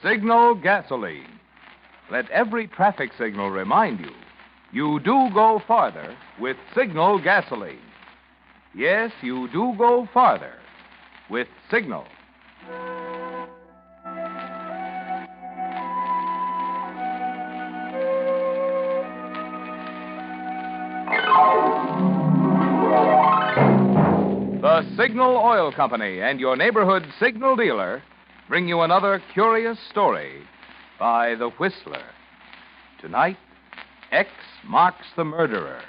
Signal gasoline. Let every traffic signal remind you, you do go farther with Signal gasoline. Yes, you do go farther with Signal. The Signal Oil Company and your neighborhood signal dealer bring you another curious story by The Whistler. Tonight, X marks the murderer.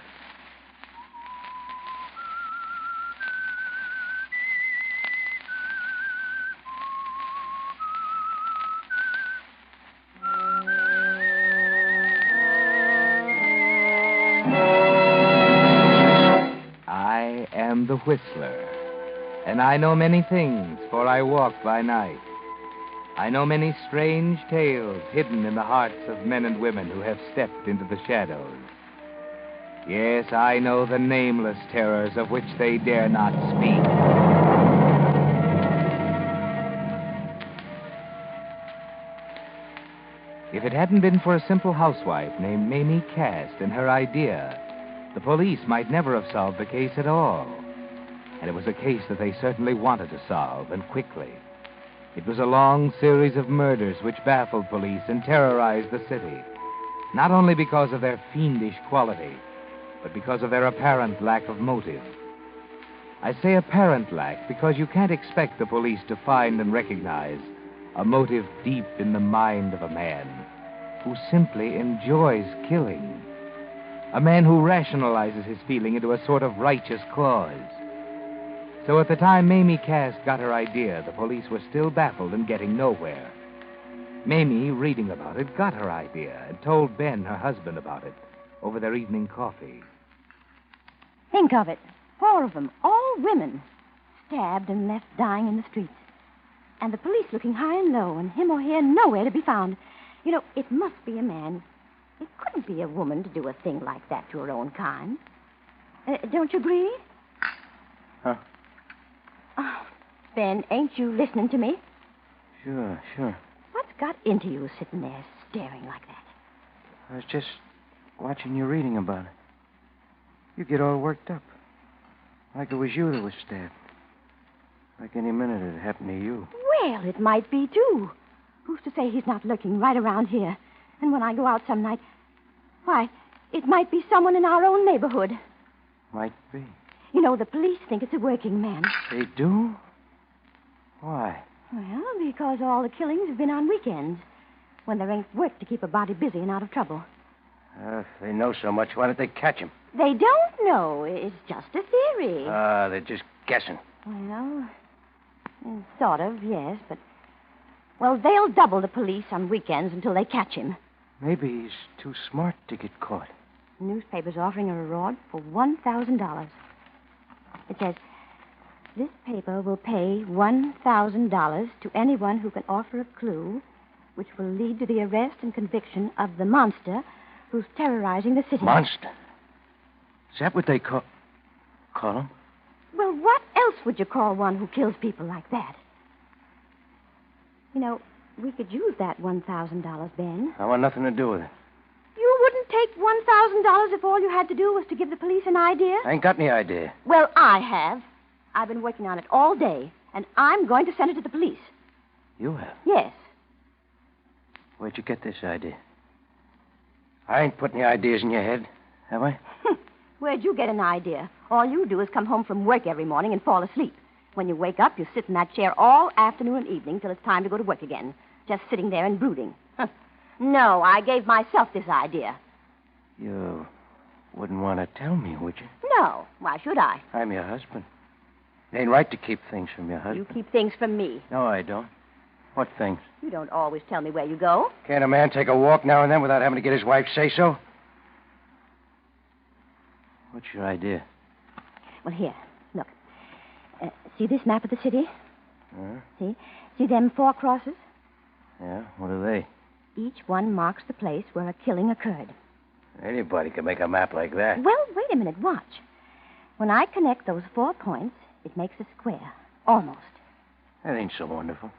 I am the Whistler, and I know many things, for I walk by night. I know many strange tales hidden in the hearts of men and women who have stepped into the shadows. Yes, I know the nameless terrors of which they dare not speak. If it hadn't been for a simple housewife named Mamie Cast and her idea, the police might never have solved the case at all. And it was a case that they certainly wanted to solve, and quickly. It was a long series of murders which baffled police and terrorized the city, not only because of their fiendish quality, but because of their apparent lack of motive. I say apparent lack because you can't expect the police to find and recognize a motive deep in the mind of a man who simply enjoys killing. A man who rationalizes his feeling into a sort of righteous clause. So at the time Mamie Cast got her idea, the police were still baffled and getting nowhere. Mamie, reading about it, got her idea and told Ben, her husband, about it over their evening coffee. Think of it. 4 of them, all women, stabbed and left dying in the streets. And the police looking high and low, and him or her nowhere to be found. You know, it must be a man. It couldn't be a woman to do a thing like that to her own kind. Don't you agree? Huh? Oh, Ben, ain't you listening to me? Sure. What's got into you sitting there staring like that? I was just watching you reading about it. You get all worked up. Like it was you that was stabbed. Like any minute it'd happen to you. Well, it might be, too. Who's to say he's not lurking right around here? And when I go out some night, why, it might be someone in our own neighborhood. Might be. You know, the police think it's a working man. They do? Why? Well, because all the killings have been on weekends, when there ain't work to keep a body busy and out of trouble. If they know so much, why don't they catch him? They don't know. It's just a theory. They're just guessing. Well, sort of, yes, but... Well, they'll double the police on weekends until they catch him. Maybe he's too smart to get caught. The newspaper's offering a reward for $1,000. It says, this paper will pay $1,000 to anyone who can offer a clue which will lead to the arrest and conviction of the monster who's terrorizing the city. Monster? Is that what they call him? Well, what else would you call one who kills people like that? You know, we could use that $1,000, Ben. I want nothing to do with it. You wouldn't take $1,000 if all you had to do was to give the police an idea? I ain't got any idea. Well, I have. I've been working on it all day, and I'm going to send it to the police. You have? Yes. Where'd you get this idea? I ain't putting any ideas in your head, have I? Where'd you get an idea? All you do is come home from work every morning and fall asleep. When you wake up, you sit in that chair all afternoon and evening till it's time to go to work again, just sitting there and brooding. No, I gave myself this idea. You wouldn't want to tell me, would you? No. Why should I? I'm your husband. It ain't right to keep things from your husband. You keep things from me. No, I don't. What things? You don't always tell me where you go. Can't a man take a walk now and then without having to get his wife say so? What's your idea? Well, here, look. See this map of the city? Huh? See them 4 crosses? Yeah, what are they? Each one marks the place where a killing occurred. Anybody can make a map like that. Well, wait a minute. Watch. When I connect those 4 points, it makes a square. Almost. That ain't so wonderful.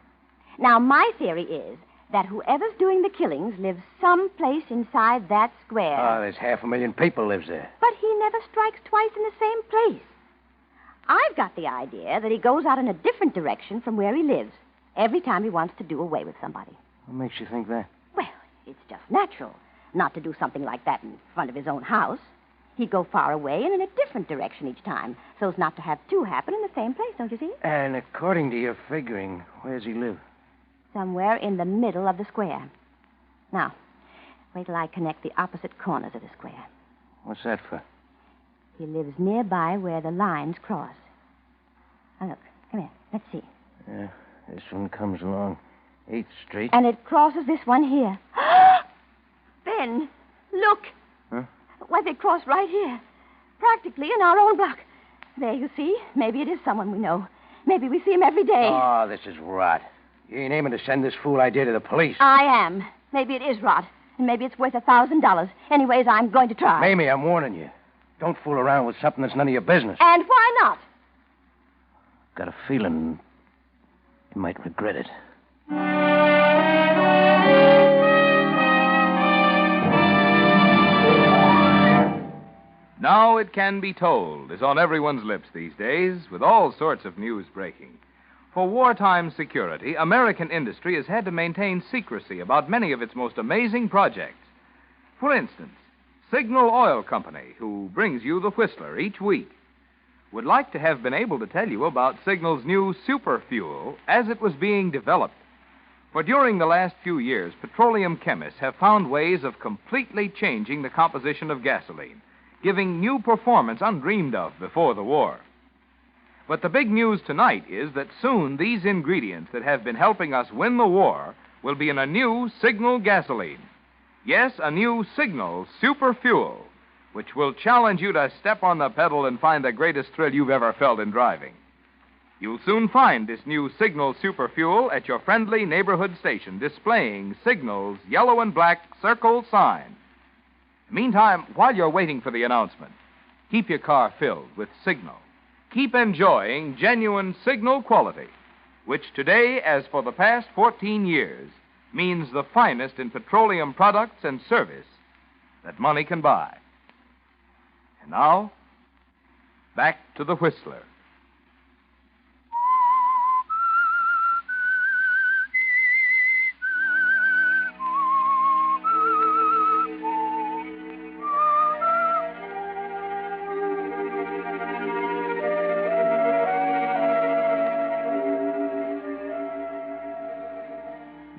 Now, my theory is that whoever's doing the killings lives someplace inside that square. Oh, there's 500,000 people lives there. But he never strikes twice in the same place. I've got the idea that he goes out in a different direction from where he lives every time he wants to do away with somebody. What makes you think that? Well, it's just natural not to do something like that in front of his own house. He'd go far away and in a different direction each time, so as not to have two happen in the same place, don't you see? And according to your figuring, where's he live? Somewhere in the middle of the square. Now, wait till I connect the opposite corners of the square. What's that for? He lives nearby where the lines cross. Now, look, come here. Let's see. Yeah, this one comes along 8th Street. And it crosses this one here. Ben, look. Huh? Why, they cross right here. Practically in our own block. There, you see? Maybe it is someone we know. Maybe we see him every day. Oh, this is rot. You ain't aiming to send this fool idea to the police. I am. Maybe it is rot. And maybe it's worth $1,000. Anyways, I'm going to try. Mamie, I'm warning you. Don't fool around with something that's none of your business. And why not? Got a feeling you might regret it. Now It Can Be Told is on everyone's lips these days, with all sorts of news breaking. For wartime security, American industry has had to maintain secrecy about many of its most amazing projects. For instance, Signal Oil Company, who brings you the Whistler each week, would like to have been able to tell you about Signal's new super fuel as it was being developed. For during the last few years, petroleum chemists have found ways of completely changing the composition of gasoline, giving new performance undreamed of before the war. But the big news tonight is that soon these ingredients that have been helping us win the war will be in a new Signal gasoline. Yes, a new Signal super fuel, which will challenge you to step on the pedal and find the greatest thrill you've ever felt in driving. You'll soon find this new Signal super fuel at your friendly neighborhood station displaying Signal's yellow and black circle sign. Meantime, while you're waiting for the announcement, keep your car filled with Signal. Keep enjoying genuine Signal quality, which today, as for the past 14 years, means the finest in petroleum products and service that money can buy. And now, back to the Whistler.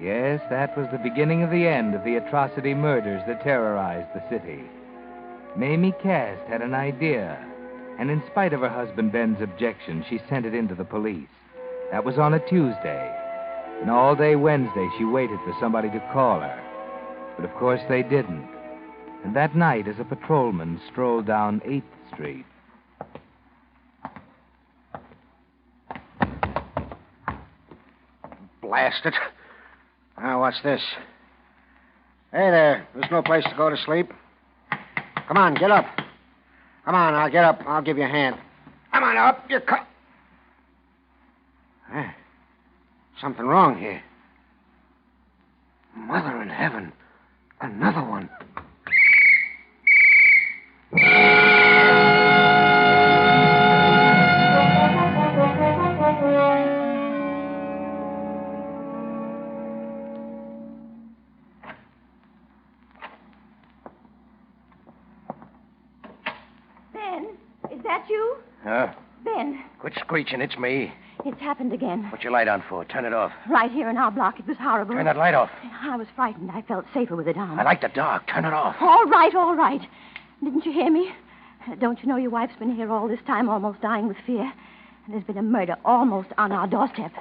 Yes, that was the beginning of the end of the atrocity murders that terrorized the city. Mamie Cast had an idea, and in spite of her husband Ben's objection, she sent it in to the police. That was on a Tuesday, and all day Wednesday she waited for somebody to call her. But of course they didn't. And that night, as a patrolman strolled down 8th Street... Blast it. Now, what's this? Hey there. There's no place to go to sleep. Come on, get up. Come on, I'll get up. I'll give you a hand. Come on up. You're something wrong here. Mother in heaven. Another one. Is that you? Huh? Ben, Quit screeching. It's me. it's happened again. What's your light on for? Turn it off. Right here in our block. It was horrible. Turn that light off. I was frightened. I felt safer with it on. I like the dark. Turn it off. All right, all right. Didn't you hear me? Don't you know your wife's been here all this time, almost dying with fear? And there's been a murder almost on our doorstep.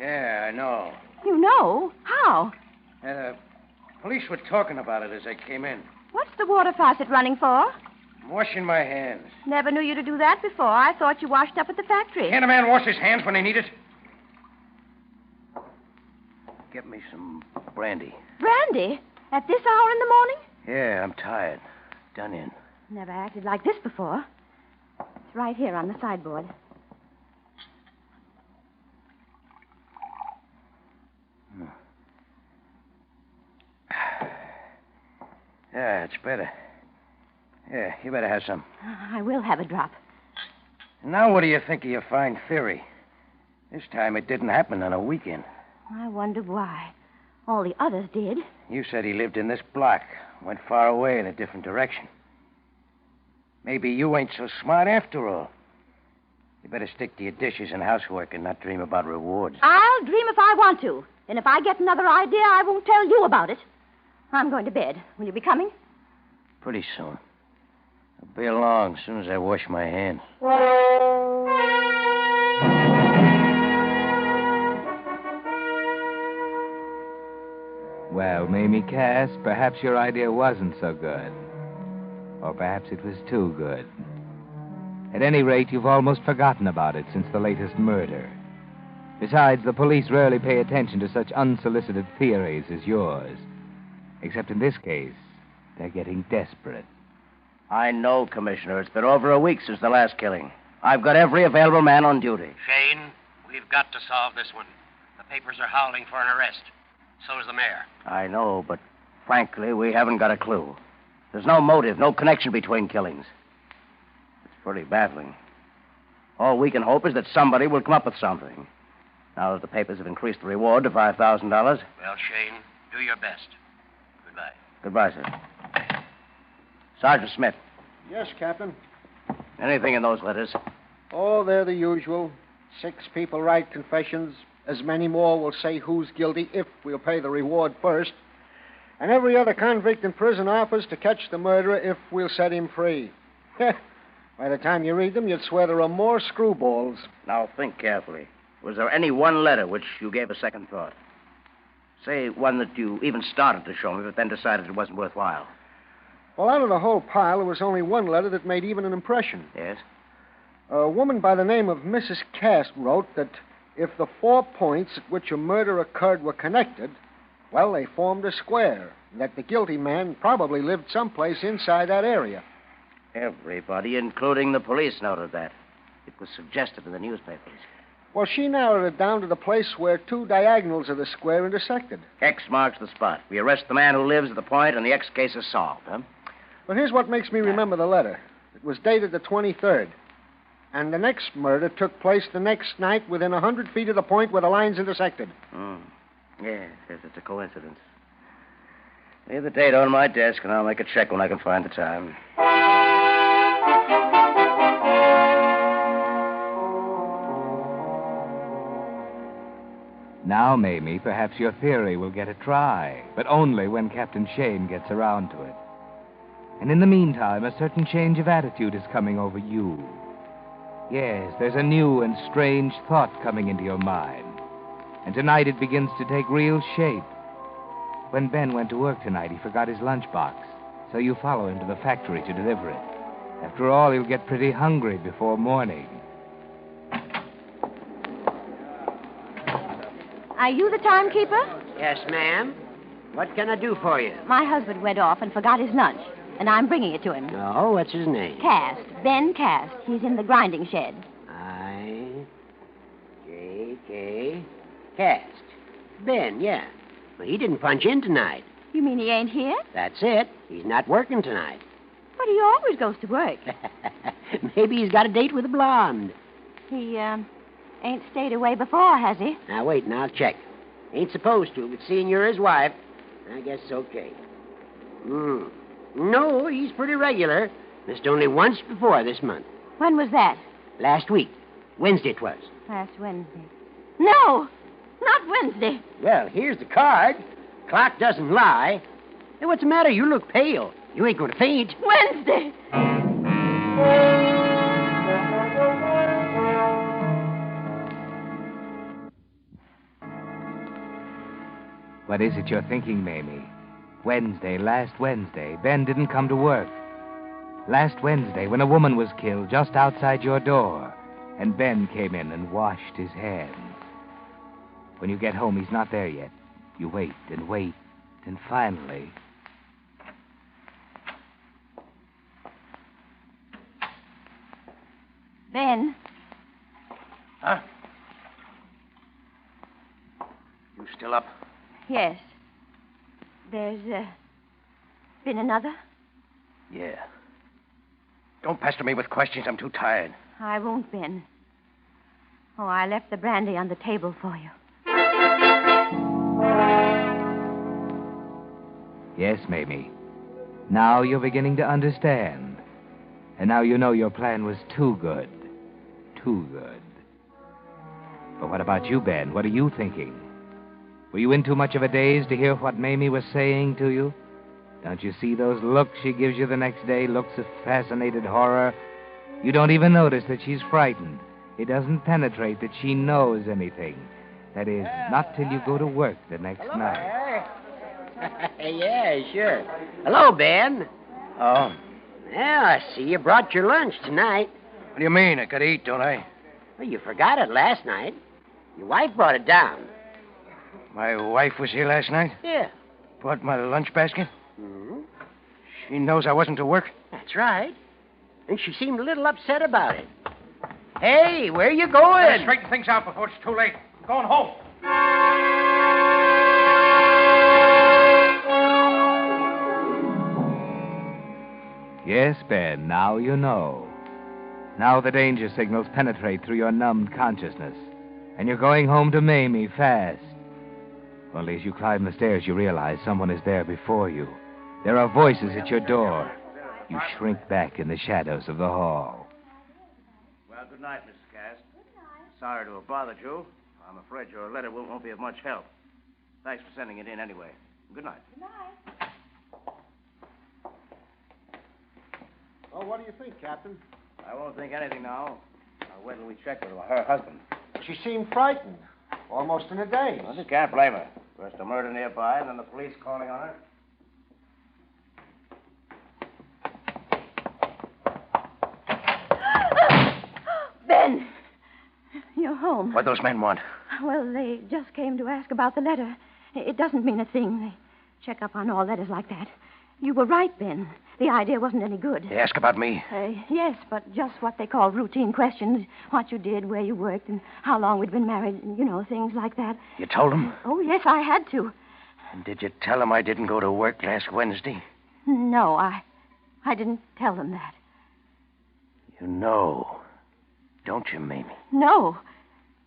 Yeah, I know. You know? How? Police were talking about it as I came in. What's the water faucet running for? I'm washing my hands. Never knew you to do that before. I thought you washed up at the factory. Can't a man wash his hands when they need it? Get me some brandy. Brandy? At this hour in the morning? Yeah, I'm tired. Done in. Never acted like this before. It's right here on the sideboard. Yeah, it's better. Yeah, you better have some. I will have a drop. Now what do you think of your fine theory? This time it didn't happen on a weekend. I wonder why. All the others did. You said he lived in this block, went far away in a different direction. Maybe you ain't so smart after all. You better stick to your dishes and housework and not dream about rewards. I'll dream if I want to. And if I get another idea, I won't tell you about it. I'm going to bed. Will you be coming? Pretty soon. I'll be along as soon as I wash my hands. Well, Mamie Cass, perhaps your idea wasn't so good. Or perhaps it was too good. At any rate, you've almost forgotten about it since the latest murder. Besides, the police rarely pay attention to such unsolicited theories as yours. Except in this case, they're getting desperate. I know, Commissioner. It's been over a week since the last killing. I've got every available man on duty. Shane, we've got to solve this one. The papers are howling for an arrest. So is the mayor. I know, but frankly, we haven't got a clue. There's no motive, no connection between killings. It's pretty baffling. All we can hope is that somebody will come up with something. Now that the papers have increased the reward to $5,000. Well, Shane, do your best. Goodbye. Goodbye, sir. Sergeant Smith, Yes, Captain. anything in those letters? Oh, they're the usual. 6 people write confessions. As many more will say who's guilty if we'll pay the reward first. And every other convict in prison offers to catch the murderer if we'll set him free. By the time you read them, you'd swear there are more screwballs. Now, think carefully. Was there any one letter which you gave a second thought? Say one that you even started to show me, but then decided it wasn't worthwhile. Well, out of the whole pile, there was only one letter that made even an impression. Yes? A woman by the name of Mrs. Cass wrote that if the 4 points at which a murder occurred were connected, well, they formed a square, and that the guilty man probably lived someplace inside that area. Everybody, including the police, noted that. It was suggested in the newspapers. Well, she narrowed it down to the place where 2 diagonals of the square intersected. X marks the spot. We arrest the man who lives at the point, and the X case is solved, huh? But here's what makes me remember the letter. It was dated the 23rd. And the next murder took place the next night within 100 feet of the point where the lines intersected. Yes, it's a coincidence. Leave the date on my desk, and I'll make a check when I can find the time. Now, Mamie, perhaps your theory will get a try, but only when Captain Shane gets around to it. And in the meantime, a certain change of attitude is coming over you. Yes, there's a new and strange thought coming into your mind. And tonight it begins to take real shape. When Ben went to work tonight, he forgot his lunchbox. So you follow him to the factory to deliver it. After all, he'll get pretty hungry before morning. Are you the timekeeper? Yes, ma'am. What can I do for you? My husband went off and forgot his lunch, and I'm bringing it to him. Oh, what's his name? Cast. Ben Cast. He's in the grinding shed. I-J-K. Cast. Ben, yeah. Well, he didn't punch in tonight. You mean he ain't here? That's it. He's not working tonight. But he always goes to work. Maybe he's got a date with a blonde. He, ain't stayed away before, has he? Now, wait, and I'll check. Ain't supposed to, but seeing you're his wife, I guess it's okay. No, he's pretty regular. Missed only once before this month. When was that? Last week. Wednesday 'twas. Last Wednesday. No! Not Wednesday. Well, here's the card. Clock doesn't lie. Hey, what's the matter? You look pale. You ain't going to faint. Wednesday! What is it you're thinking, Mamie? Wednesday, last Wednesday, Ben didn't come to work. Last Wednesday, when a woman was killed just outside your door, and Ben came in and washed his hands. When you get home, he's not there yet. You wait, and finally... Ben, Huh? You still up? yes. There's been another? Yeah. Don't pester me with questions. I'm too tired. I won't, Ben. Oh, I left the brandy on the table for you. Yes, Mamie. Now you're beginning to understand. And now you know your plan was too good. Too good. But what about you, Ben? What are you thinking? Were you in too much of a daze to hear what Mamie was saying to you? Don't you see those looks she gives you the next day? Looks of fascinated horror? You don't even notice that she's frightened. It doesn't penetrate that she knows anything. That is, not till you go to work the next night. Yeah, sure. Hello, Ben. Oh? Well, I see you brought your lunch tonight. What do you mean? I gotta eat, don't I? Well, you forgot it last night. Your wife brought it down. My wife was here last night? Yeah. Brought my lunch basket? Mm-hmm. She knows I wasn't to work? That's right. And she seemed a little upset about it. Hey, where you going? Better straighten things out before it's too late. I'm going home. Yes, Ben, now you know. Now the danger signals penetrate through your numbed consciousness. And you're going home to Mamie fast. Only as you climb the stairs, you realize someone is there before you. There are voices at your door. You shrink back in the shadows of the hall. Well, good night, Mrs. Cass. Good night. Sorry to have bothered you. I'm afraid your letter won't be of much help. Thanks for sending it in anyway. Good night. Good night. Well, what do you think, Captain? I won't think anything now. I'll wait till we check with her husband. She seemed frightened. Almost in a daze. Well, you can't blame her. First a murder nearby, and then the police calling on her. Ben, you're home. What those men want? Well, they just came to ask about the letter. It doesn't mean a thing. They check up on all letters like that. You were right, Ben. The idea wasn't any good. They ask about me. Yes, but just what they call routine questions. What you did, where you worked, and how long we'd been married, and, things like that. You told them? Oh, yes, I had to. And did you tell them I didn't go to work last Wednesday? No, I didn't tell them that. You know, don't you, Mamie? No.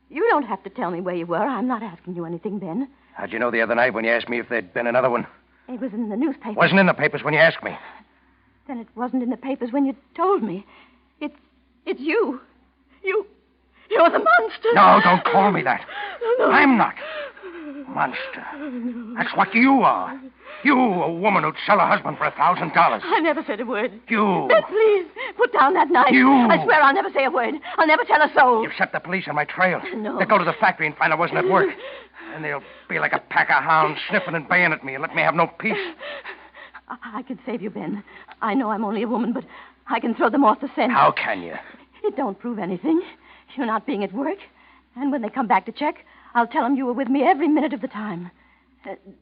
You don't have to tell me where you were. I'm not asking you anything, Ben. How'd you know the other night when you asked me if there'd been another one? It was in the newspaper. Wasn't in the papers when you asked me. Then it wasn't in the papers when you told me. It's you. You're the monster. No, don't call me that. No. I'm not. Monster. That's what you are. You, a woman who'd sell her husband for $1,000. I never said a word. You. Ben, please, put down that knife. You. I swear I'll never say a word. I'll never tell a soul. You've set the police on my trail. No. They'll go to the factory and find I wasn't at work. And they'll be like a pack of hounds sniffing and baying at me and let me have no peace. I can save you, Ben. I know I'm only a woman, but I can throw them off the scent. How can you? It don't prove anything. You're not being at work. And when they come back to check, I'll tell them you were with me every minute of the time.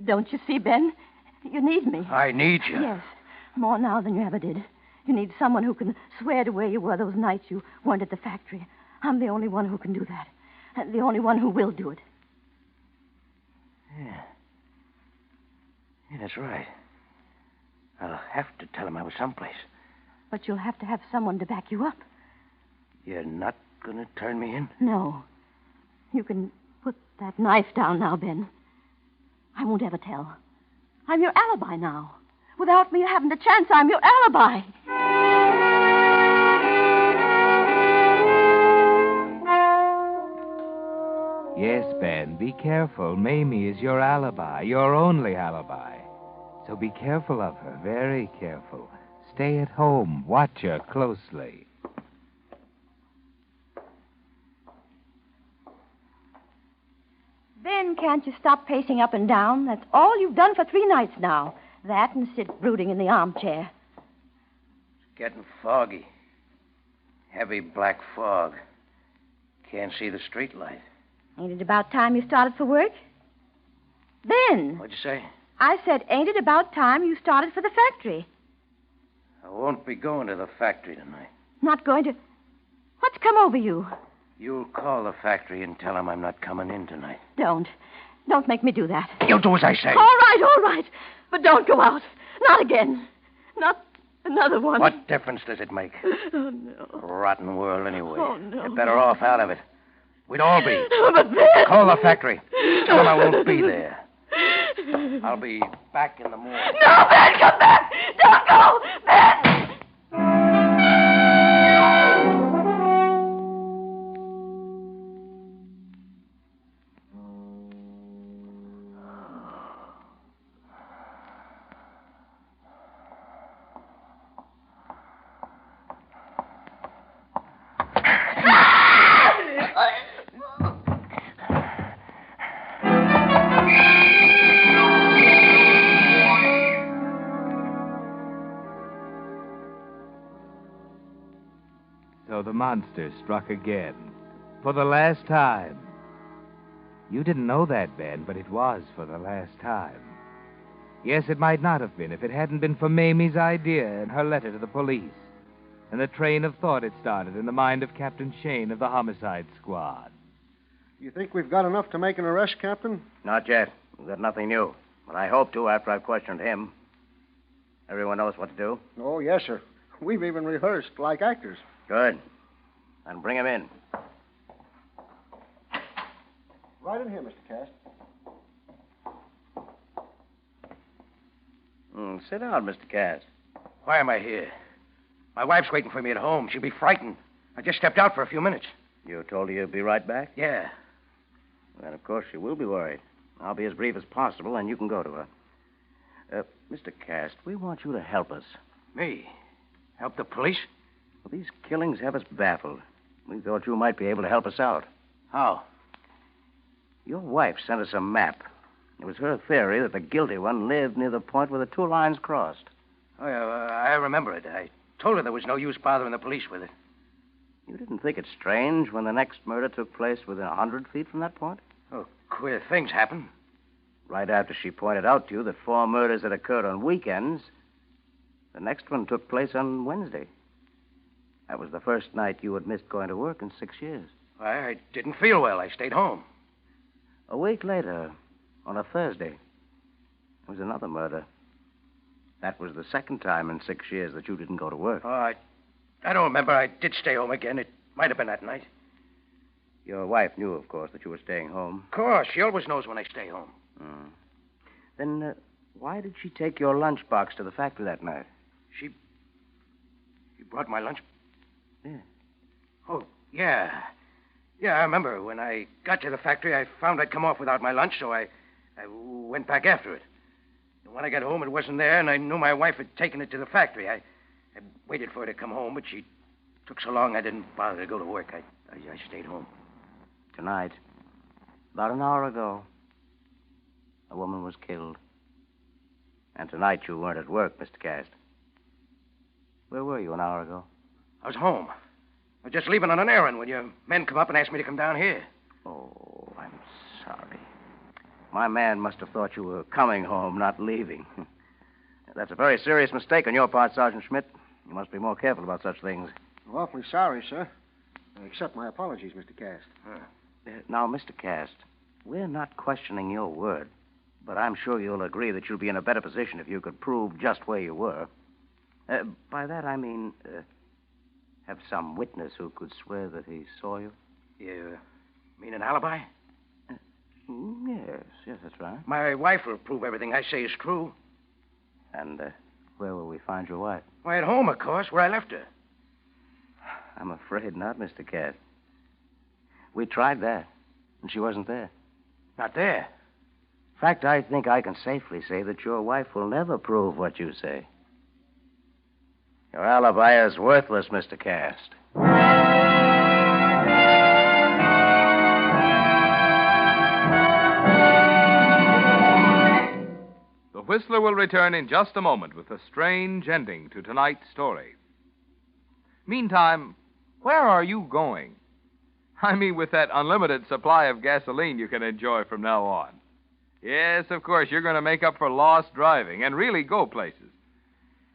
Don't you see, Ben? You need me. I need you. Yes, more now than you ever did. You need someone who can swear to where you were those nights you weren't at the factory. I'm the only one who can do that. The only one who will do it. Yeah. Yeah, that's right. I'll have to tell him I was someplace. But you'll have to have someone to back you up. You're not going to turn me in? No. You can put that knife down now, Ben. I won't ever tell. I'm your alibi now. Without me, you haven't a chance. I'm your alibi. Yes, Ben, be careful. Mamie is your alibi, your only alibi. So be careful of her, very careful. Stay at home. Watch her closely. Ben, can't you stop pacing up and down? That's all you've done for 3 nights now. That and sit brooding in the armchair. It's getting foggy. Heavy black fog. Can't see the street light. Ain't it about time you started for work? Ben, What'd you say? I said, ain't it about time you started for the factory? I won't be going to the factory tonight. Not going to... What's come over you? You'll call the factory and tell them I'm not coming in tonight. Don't. Don't make me do that. You'll do as I say. All right. But don't go out. Not again. Not another one. What difference does it make? Oh, no. Rotten world, anyway. Oh, no. You're better off out of it. We'd all be. Oh, but Ben... Call the factory. Tell them I won't be there. I'll be back in the morning. No, Ben, come back! Don't go! Ben! So the monster struck again. For the last time. You didn't know that, Ben, but it was for the last time. Yes, it might not have been if it hadn't been for Mamie's idea and her letter to the police, and the train of thought it started in the mind of Captain Shane of the Homicide Squad. You think we've got enough to make an arrest, Captain? Not yet. We've got nothing new. But I hope to after I've questioned him. Everyone knows what to do? Oh, yes, sir. We've even rehearsed like actors. Good. Then bring him in. Right in here, Mr. Cast. Sit down, Mr. Cass. Why am I here? My wife's waiting for me at home. She'll be frightened. I just stepped out for a few minutes. You told her you'd be right back? Yeah. Then, of course, she will be worried. I'll be as brief as possible, and you can go to her. Mr. Cast, we want you to help us. Me? Help the police? Well, these killings have us baffled. We thought you might be able to help us out. How? Your wife sent us a map. It was her theory that the guilty one lived near the point where the two lines crossed. Oh, yeah, I remember it. I told her there was no use bothering the police with it. You didn't think it strange when the next murder took place within 100 feet from that point? Oh, queer things happen. Right after she pointed out to you that 4 murders had occurred on weekends, the next one took place on Wednesday. That was the first night you had missed going to work in 6 years. I didn't feel well. I stayed home. A week later, on a Thursday, there was another murder. That was the second time in 6 years that you didn't go to work. Oh, I don't remember. I did stay home again. It might have been that night. Your wife knew, of course, that you were staying home. Of course. She always knows when I stay home. Then why did she take your lunchbox to the factory that night? She brought my lunch? Yeah. Oh, yeah. Yeah, I remember. When I got to the factory, I found I'd come off without my lunch, so I went back after it. And when I got home, it wasn't there, and I knew my wife had taken it to the factory. I waited for her to come home, but she took so long I didn't bother to go to work. I stayed home. Tonight, about an hour ago, a woman was killed. And tonight you weren't at work, Mr. Cast. Where were you an hour ago? I was home. I was just leaving on an errand when your men come up and asked me to come down here. Oh, I'm sorry. My man must have thought you were coming home, not leaving. That's a very serious mistake on your part, Sergeant Schmidt. You must be more careful about such things. I'm awfully sorry, sir. I accept my apologies, Mr. Cast. Now, Mr. Cast, we're not questioning your word, but I'm sure you'll agree that you'll be in a better position if you could prove just where you were. By that, I mean, have some witness who could swear that he saw you. You mean an alibi? Yes, that's right. My wife will prove everything I say is true. And where will we find your wife? Why, at home, of course, where I left her. I'm afraid not, Mr. Cast. We tried that, and she wasn't there. Not there? In fact, I think I can safely say that your wife will never prove what you say. Your alibi is worthless, Mr. Cast. The Whistler will return in just a moment with a strange ending to tonight's story. Meantime, where are you going? I mean, with that unlimited supply of gasoline you can enjoy from now on. Yes, of course, you're going to make up for lost driving and really go places.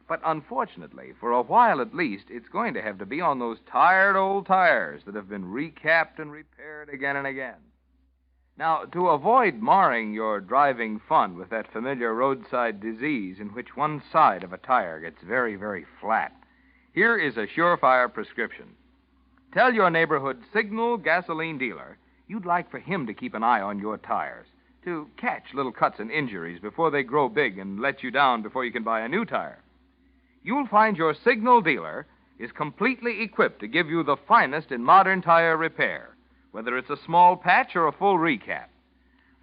But unfortunately, for a while at least, it's going to have to be on those tired old tires that have been recapped and repaired again and again. Now, to avoid marring your driving fun with that familiar roadside disease in which one side of a tire gets very, very flat, here is a surefire prescription. Tell your neighborhood Signal gasoline dealer you'd like for him to keep an eye on your tires, to catch little cuts and injuries before they grow big and let you down before you can buy a new tire. You'll find your Signal dealer is completely equipped to give you the finest in modern tire repair, whether it's a small patch or a full recap.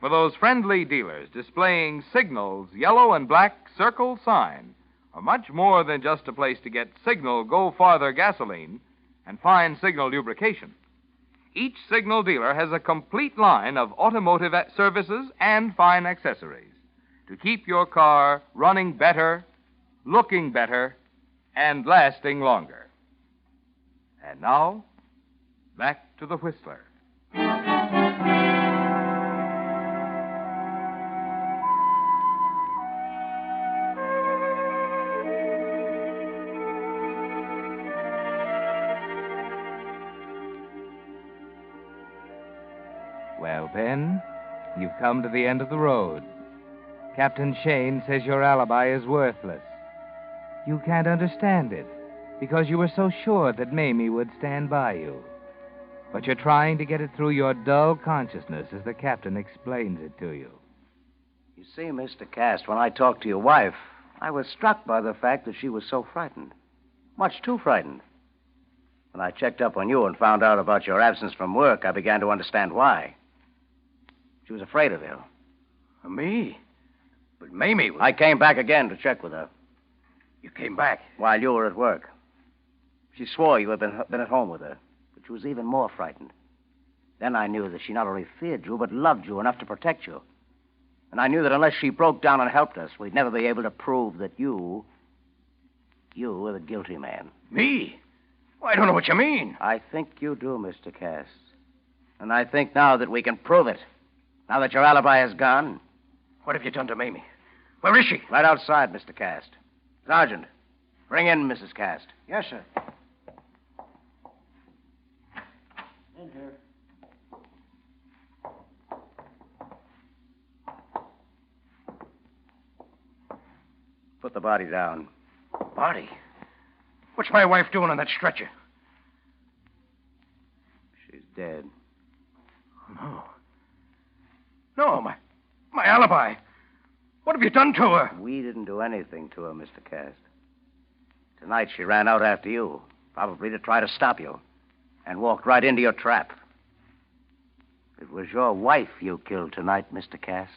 For those friendly dealers displaying Signal's yellow and black circle sign are much more than just a place to get Signal Go Farther gasoline and fine Signal lubrication. Each Signal dealer has a complete line of automotive services and fine accessories to keep your car running better, looking better, and lasting longer. And now, back to the Whistler. Well, Ben, you've come to the end of the road. Captain Shane says your alibi is worthless. You can't understand it because you were so sure that Mamie would stand by you. But you're trying to get it through your dull consciousness as the captain explains it to you. You see, Mr. Cast, when I talked to your wife, I was struck by the fact that she was so frightened. Much too frightened. When I checked up on you and found out about your absence from work, I began to understand why. She was afraid of you. Me? But Mamie was... I came back again to check with her. You came back? While you were at work. She swore you had been at home with her, but she was even more frightened. Then I knew that she not only feared you, but loved you enough to protect you. And I knew that unless she broke down and helped us, we'd never be able to prove that you were the guilty man. Me? Well, I don't know what you mean. I think you do, Mr. Cass. And I think now that we can prove it. Now that your alibi is gone. What have you done to Mamie? Where is she? Right outside, Mr. Cast. Sergeant, bring in Mrs. Cast. Yes, sir. In here. Put the body down. Body? What's my wife doing on that stretcher? She's dead. No. No, my alibi. What have you done to her? We didn't do anything to her, Mr. Cast. Tonight she ran out after you, probably to try to stop you, and walked right into your trap. It was your wife you killed tonight, Mr. Cast.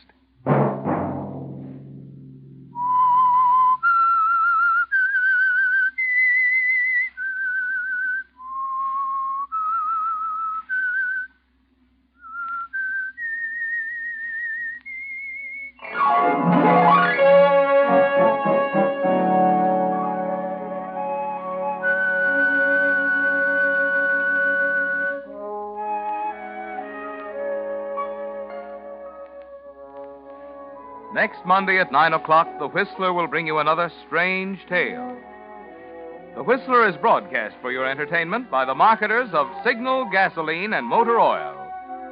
Next Monday at 9 o'clock, The Whistler will bring you another strange tale. The Whistler is broadcast for your entertainment by the marketers of Signal gasoline and motor oil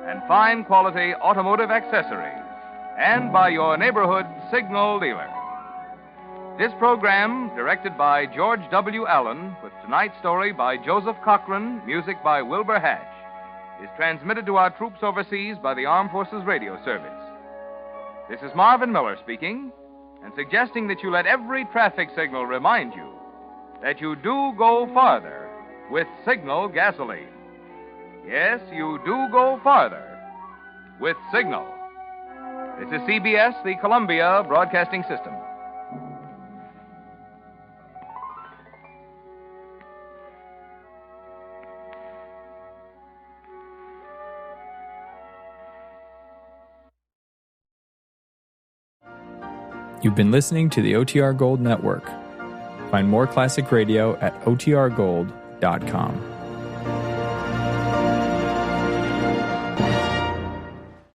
and fine quality automotive accessories, and by your neighborhood Signal dealer. This program, directed by George W. Allen, with tonight's story by Joseph Cochran, music by Wilbur Hatch, is transmitted to our troops overseas by the Armed Forces Radio Service. This is Marvin Miller speaking, and suggesting that you let every traffic signal remind you that you do go farther with Signal gasoline. Yes, you do go farther with Signal. This is CBS, the Columbia Broadcasting System. You've been listening to the OTR Gold Network. Find more classic radio at otrgold.com.